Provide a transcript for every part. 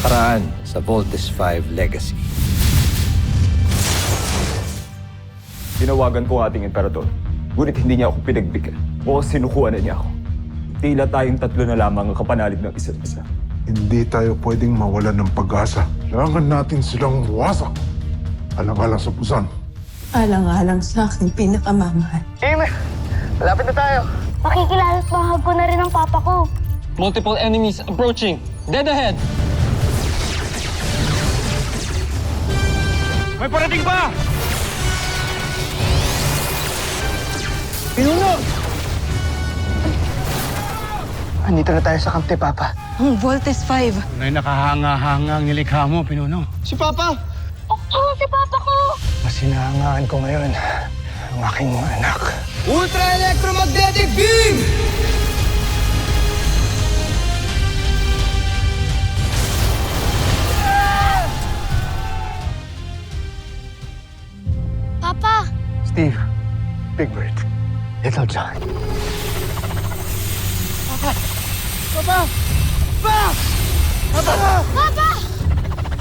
nakaraan sa Voltes 5 Legacy. Tinawagan ko ang ating emperador, ngunit hindi niya ako pinagbigyan o sinukuan na niya ako. Tila tayong tatlo na lamang ang kapanalig ng isa't isa. Hindi tayo pwedeng mawalan ng pag-asa. Kailangan natin silang wasak. Alang-alang sa Busan. Alang-alang sa aking pinakamamahal. Amy, malapit na tayo. Makikilala't bahag ko na rin ang papa ko. Multiple enemies approaching. Dead ahead! May parating pa! Andito na tayo sa kamte, Papa. Ang Voltes 5. Tunay nakahanga-hanga ang nilikha mo, Pinuno. Si Papa! Oo, si papa ko! Mas hinahangaan ko ngayon ang aking mga anak. Ultra Electromagnetic Beam! Papa! Steve, Big Bird, Little John.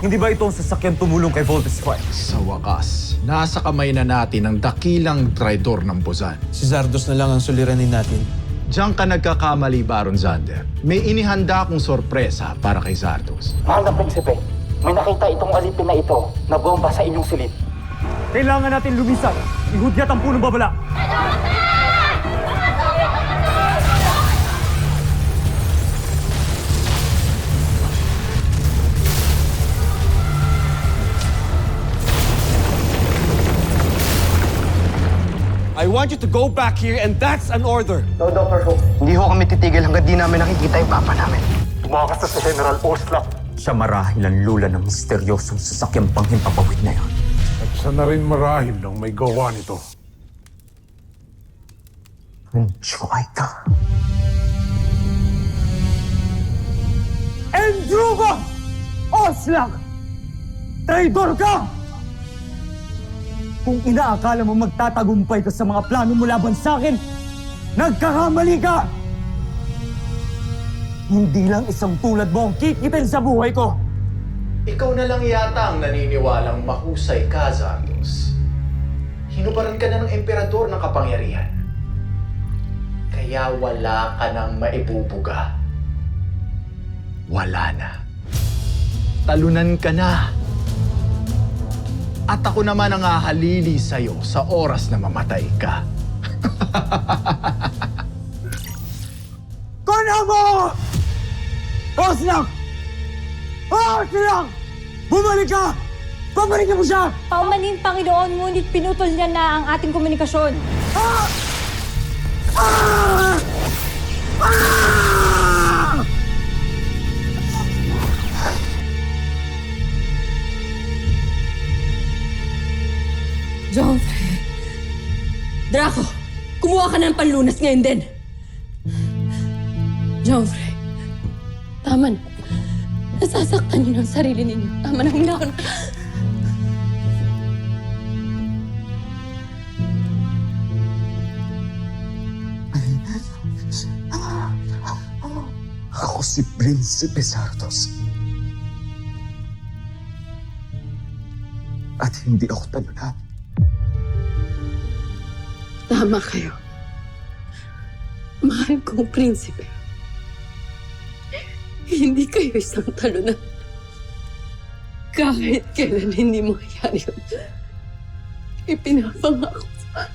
Hindi ba ito ang sasakyang tumulong kay Voltes 5? Sa wakas, nasa kamay na natin ang dakilang traidor ng Busan. Si Zardos na lang ang suliranin natin. Diyan ka nagkakamali, Baron Zander. May inihanda akong sorpresa para kay Zardos. Mahal na prinsipe, may nakita itong alipin na ito na bomba sa inyong silid. Kailangan natin lumisan. Ihudyat ang punong babala. I want you to go back here and that's an order. No, Dr. Who. Hindi ho kami titigil hanggang di namin nakikita yung Papa namin. Tumakas na si General Oslap. Siya marahil ang lula ng misteryosong sasakyang panghimpapawid na yon. At siya na rin marahil ng may gawa nito. Chuaita. Endruba! Oslak! Traidor ka! Kung inaakala mo magtatagumpay ka sa mga plano mo laban sa akin, nagkakamali ka! Hindi lang isang tulad mo ang kikitin sa buhay ko! Ikaw na lang yata ang naniniwalang mahusay ka, Zardos. Hinubaran ka na ng emperador ng kapangyarihan. Kaya wala ka nang maibubuga. Wala na. Talunan ka na. At ako naman ang hahalili sa'yo sa oras na mamatay ka. Kuna mo! Oslak! Oslak! Bumalik ka! Pabalikin mo siya! Paumaning Panginoon, ngunit pinutol niya na ang ating komunikasyon. Ah! Ah! Ah! Joffrey. Draco, kumuha ka ng panlunas ngayon din. Joffrey, tama na. Nasasaktan niyo ng sarili ninyo. Tama na, hindi ako na... Ako si Prinsipe Zardos. At hindi ako talunan. Tama kayo. Mahal kong prinsipe. Hindi kayo isang talunan. Kahit kailan hindi mangyari yun. Ipinapangako sa...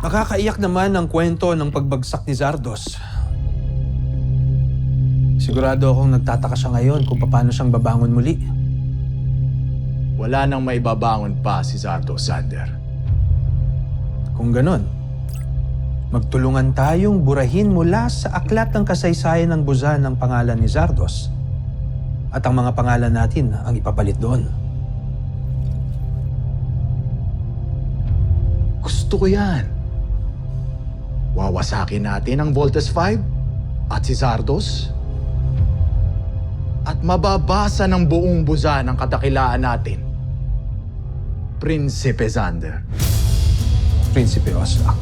Nakakaiyak naman ang kwento ng pagbagsak ni Zardos. Sigurado akong nagtataka siya ngayon kung paano siyang babangon muli. Wala nang maibabangon pa si Zardos, Zander. Kung ganon, magtulungan tayong burahin mula sa aklat ng kasaysayan ng Busan ang pangalan ni Zardos at ang mga pangalan natin ang ipapalit doon. Gusto ko yan. Wawasakin natin ang Voltes 5 at si Zardos. at mababasa ng buong buza ng kadakilaan natin, Prinsipe Xander. Prinsipe Osrak.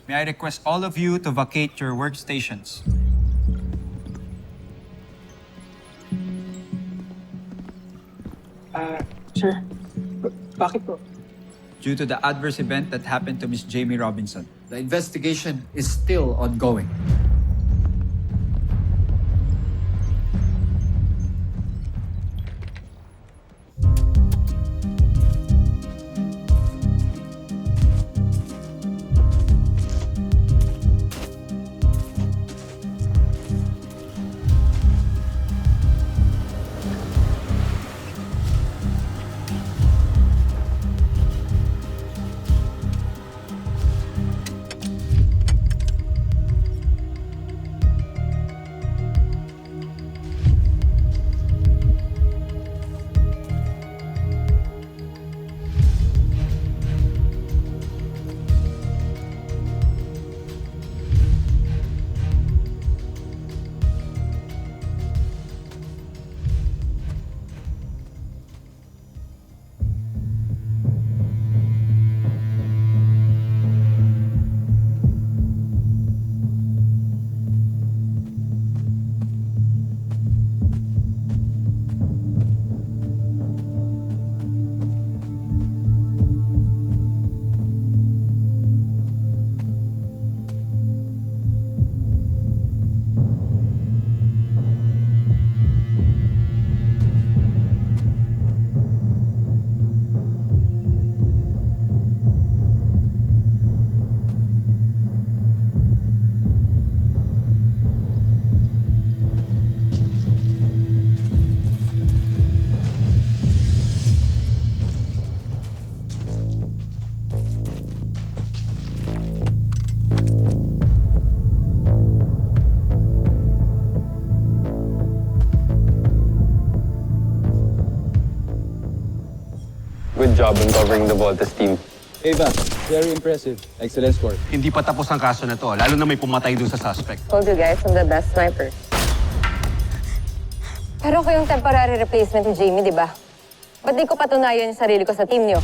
May I request all of you to vacate your workstations? Sir, bakit po? Due to the adverse event that happened to Miss Jamie Robinson. The investigation is still ongoing. Good job uncovering the Voltes team. Ava, very impressive. Excellent score. Hindi pa tapos ang kaso na to, lalo na may pumatay doon sa suspect. Told you guys, I'm the best sniper. Pero ako yung temporary replacement ni Jamie, di ba? Ba't di ko patunayan yung sarili ko sa team niyo?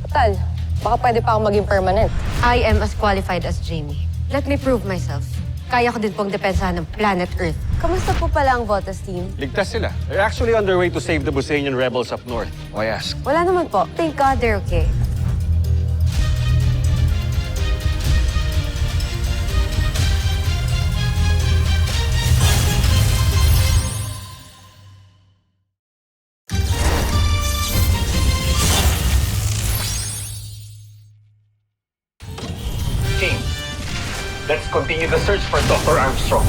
Total, baka pwede pa akong maging permanent. I am as qualified as Jamie. Let me prove myself. Kaya ko din pong depensahan ng planet Earth. Kamusta po pala ang Voltes team? Ligtas sila. They're actually on their way to save the Busanian rebels up north. Why ask? Wala naman po. Thank God they're okay. Team, let's continue the search for Dr. Armstrong.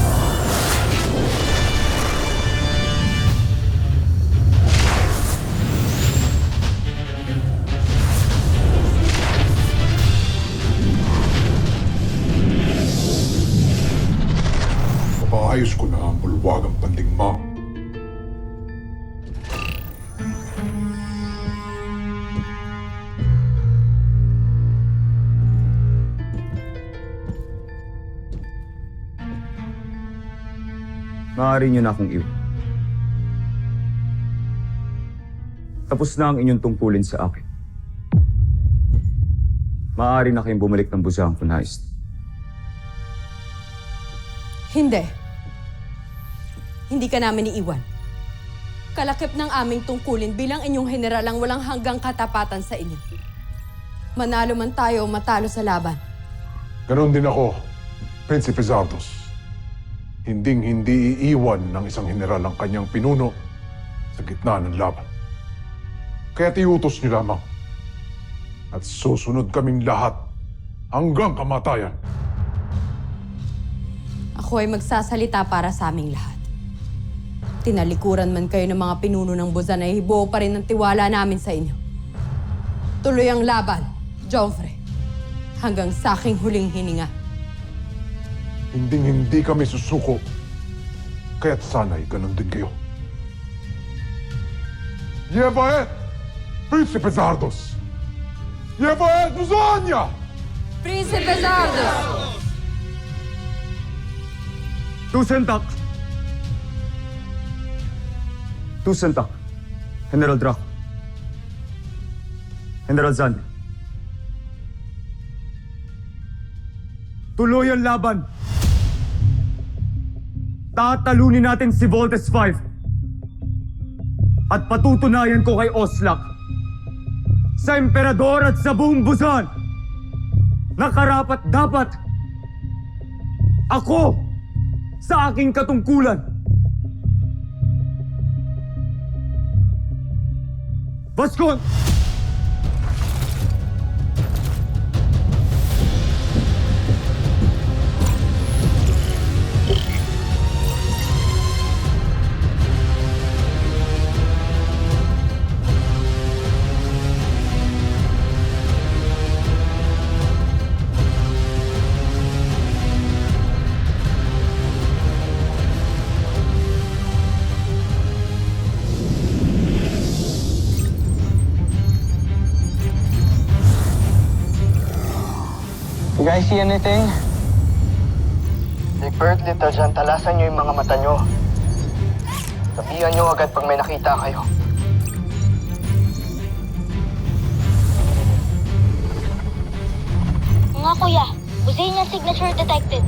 Mapaayos ko na ang bulwagang pandigma. Maaari niyo na akong iwan. Tapos na ang inyong tungkulin sa akin. Maaari na kayong bumalik ng busahan kung nais. Hindi. Hindi ka namin iiwan. Kalakip ng aming tungkulin bilang inyong general ang walang hanggang katapatan sa inyo. Manalo man tayo o matalo sa laban. Ganon din ako, Prinsipe Zardos. Hinding-hindi iiwan ng isang general ang kanyang pinuno sa gitna ng laban. Kaya tiutos niyo lamang. At susunod kaming lahat hanggang kamatayan. Ako ay magsasalita para sa aming lahat. Tinalikuran man kayo ng mga pinuno ng Buzan ay hibuo pa rin ang tiwala namin sa inyo. Tuloy ang laban, Joffre, hanggang sa aking huling hininga. Hinding-hindi kami susuko. Kaya't sana'y ganon din kayo. Yevaet, Príncipe Zardos! Yevaet Buzania! Prinsipe Zardos! Tusentak! Tusentak. General Draco. General Zan. Tuloy ang laban. Tatalunin natin si Voltes 5. At patutunayan ko kay Oslak, sa Emperador at sa buong Busan, na karapat dapat ako sa aking katungkulan. Baskon! You guys see anything? Big Bird, Little John, talasan nyo yung mga mata nyo. Sabihan nyo agad pag may nakita kayo. Nga kuya, Buzanian signature detected.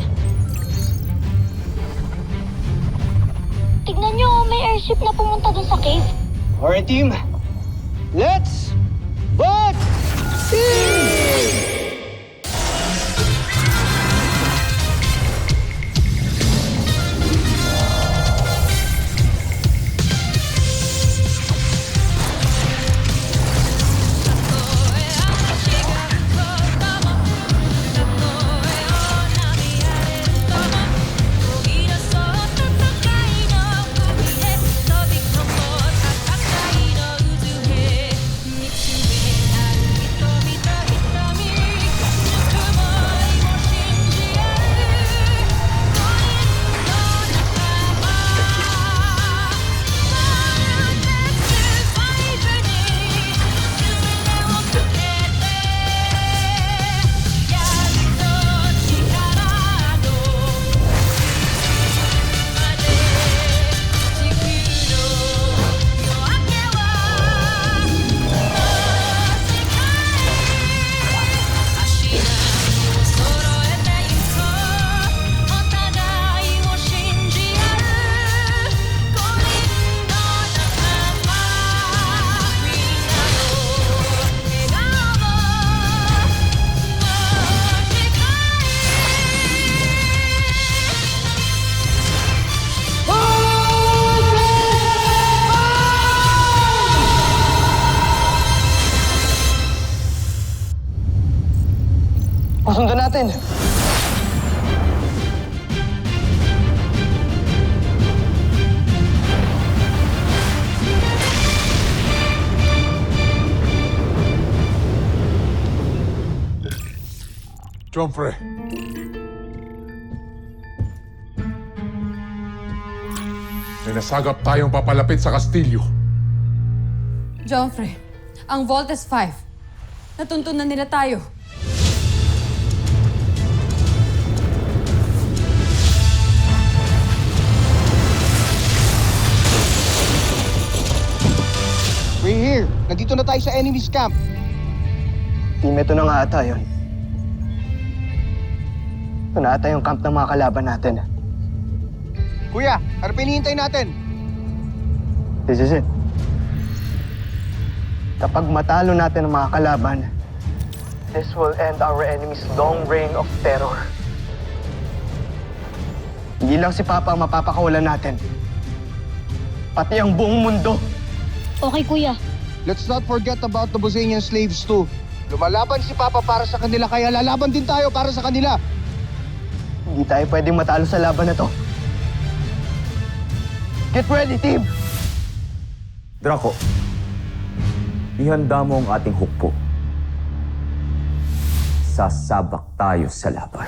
Tignan nyo, may airship na pumunta dun sa cave. Alright, team. Let's vote! Pasundan natin! Joffrey. May nasagap tayong papalapit sa Kastilyo. Joffrey, ang Voltes 5. Natuntunan nila tayo. We're here. Nandito na tayo sa enemy's camp. Team, ito na nga ata yun. Ito na ata yung camp ng mga kalaban natin. Kuya, ano pinihintay natin? This is it. Kapag matalo natin ang mga kalaban, this will end our enemy's long reign of terror. Hindi lang si Papa ang mapapakawalan natin. Pati ang buong mundo. Okay kuya. Let's not forget about the Buzanian slaves too. Lumalaban si Papa para sa kanila, kaya lalaban din tayo para sa kanila. Hindi tayo pwedeng matalo sa laban na to. Get ready, team! Draco, ihanda mo ang ating hukbo. Sasabak tayo sa laban.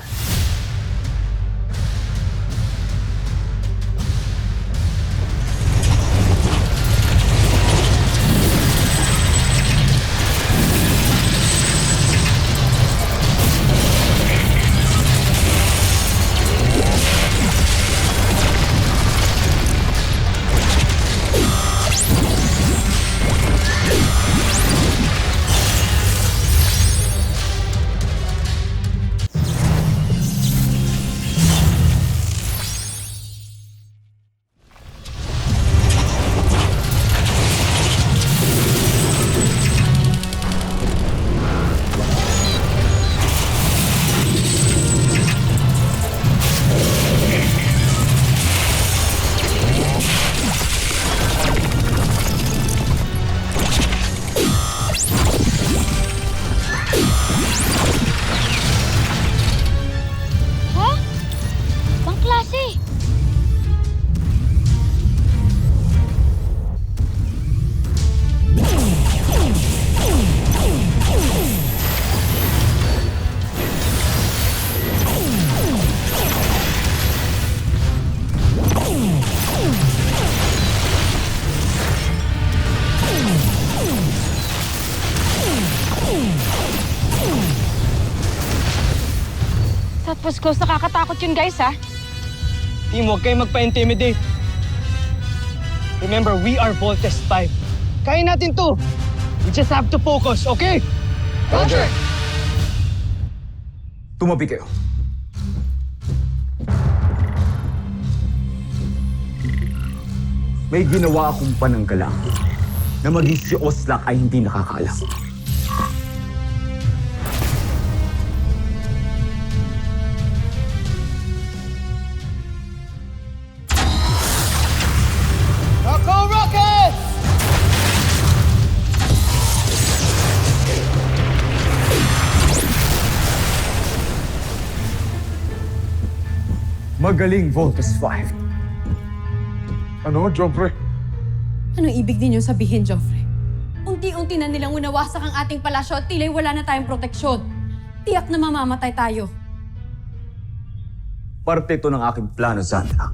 Mas close nakakatakot yun, guys, ha? Team, huwag kayong magpa-intimidate. Remember, we are Voltes 5. Kaya natin to. We just have to focus, okay? Roger! Tumabi kayo. May ginawa akong pananggalang na maging si Oslak ay hindi nakakaalam. Rocco Rockets! Magaling, Voltes 5. Ano, Joffrey? Anong ibig ninyo sabihin, Joffrey? Unti-unti na nilang unawasak ang ating palasyo at tila'y wala na tayong proteksyon. Tiyak na mamamatay tayo. Parte ito ng aking plano, Zandra.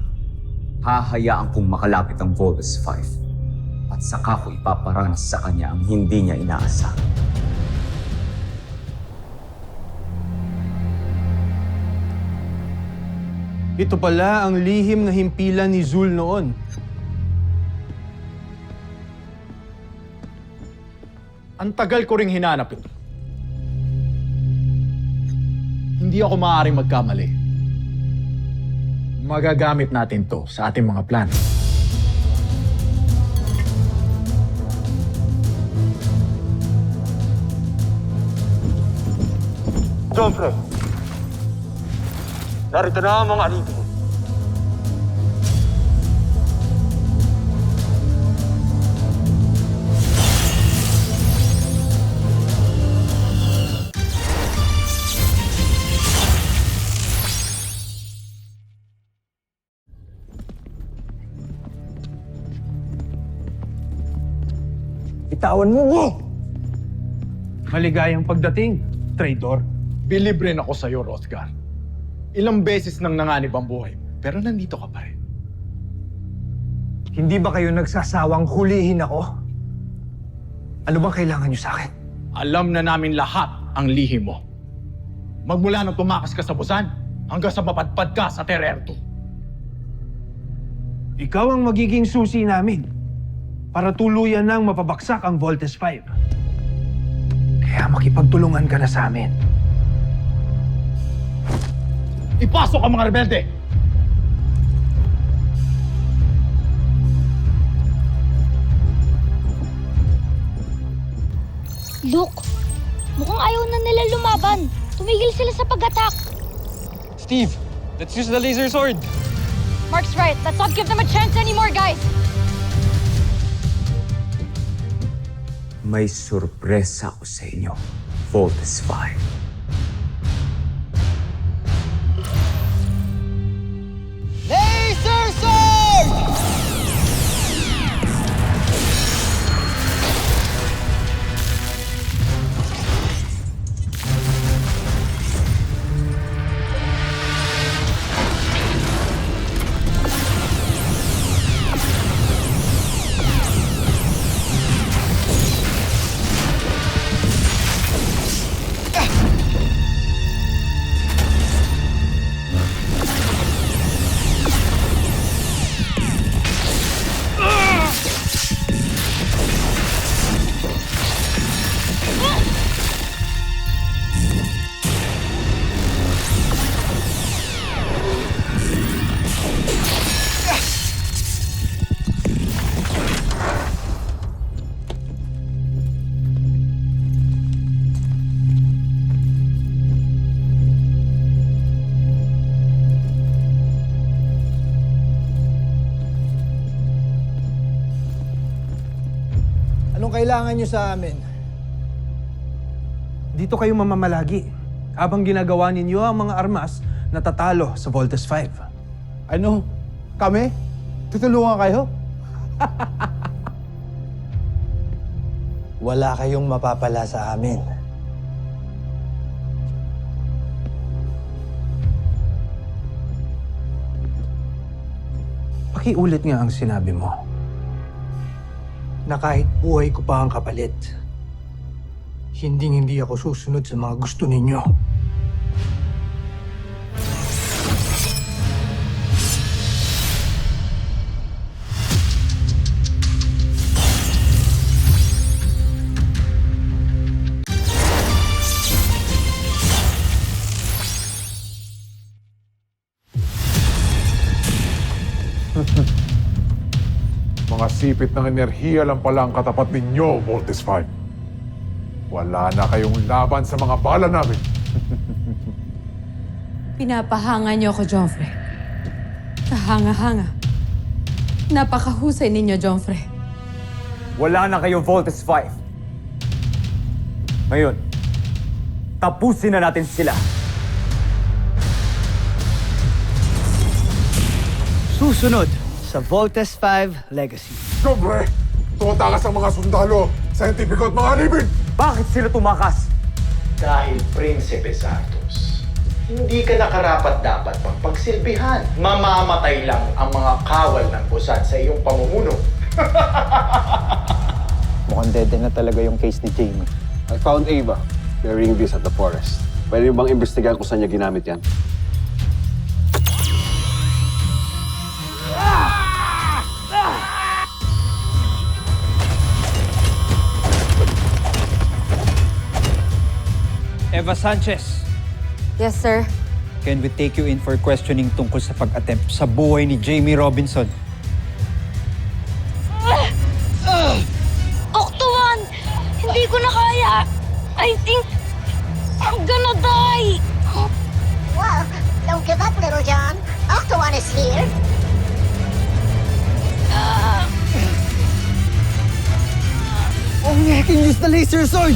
Hahayaan kong makalapit ang Voltes 5 at saka ko ipaparanas sa kanya ang hindi niya inaasa. Ito pala ang lihim na himpilan ni Zul noon. Ang tagal ko ring hinanap ito. Hindi ako maaaring magkamali. Magagamit natin to sa ating mga plano. Joffrey, narito na ang mga alipin. Bitawan mo! Maligayang pagdating, traitor. Bilib rin ako sa'yo, Hrothgar. Ilang beses nang nanganib ang buhay mo, pero nandito ka pa rin. Hindi ba kayo nagsasawang hulihin ako? Ano bang kailangan niyo sa akin? Alam na namin lahat ang lihim mo. Magmula nang tumakas ka sa Busan, hanggang sa mapadpad ka sa Tererto. Ikaw ang magiging susi namin para tuluyan nang mapabaksak ang Voltes 5. Kaya makipagtulungan ka na sa amin. Ipasok ang mga rebelde! Look, mukhang ayaw na nila lumaban. Tumigil sila sa pag-attack. Steve, let's use the laser sword. Mark's right. Let's not give them a chance anymore, guys. May sorpresa ako sa inyo, Voltes 5. Laser sword! Anong kailangan niyo sa amin? Dito kayo mamamalagi habang ginagawa ninyo ang mga armas na tatalo sa Voltes 5. Ano? Kami? Tutulungan kayo? Wala kayong mapapala sa amin. Pakiulit nga ang sinabi mo. Na kahit buhay ko pa ang kapalit, hindi ako susunod sa mga gusto ninyo. Mga sipit ng enerhiya lang pala ang katapat ninyo, Voltes 5. Wala na kayong laban sa mga bala namin. Pinapahanga niyo ako, Joffrey. Kahanga-hanga. Napakahusay ninyo, Joffrey. Wala na kayong Voltes 5. Ngayon, tapusin na natin sila. Susunod sa Voltes 5 Legacy. Siyempre, tumatakas ang mga sundalo, scientifico at mga alipin! Bakit sila tumakas? Dahil Prinsipe Zardos, hindi ka nakarapat-dapat pang pagsilbihan. Mamamatay lang ang mga kawal ng Buzan sa iyong pamumuno. Mukhang dead na talaga yung case ni Jamie. I found Ava burying this at the forest. Pwede bang imbestigahan kung saan niya ginamit yan? Eva Sanchez, Yes, sir. can we take you in for questioning tungkol sa pag-attempt sa buhay ni Jamie Robinson? Octo-1! Hindi ko na kaya! I think I'm gonna die! Well, don't give up, Little John. Octo-1 is here. Oh, I can use the laser sword!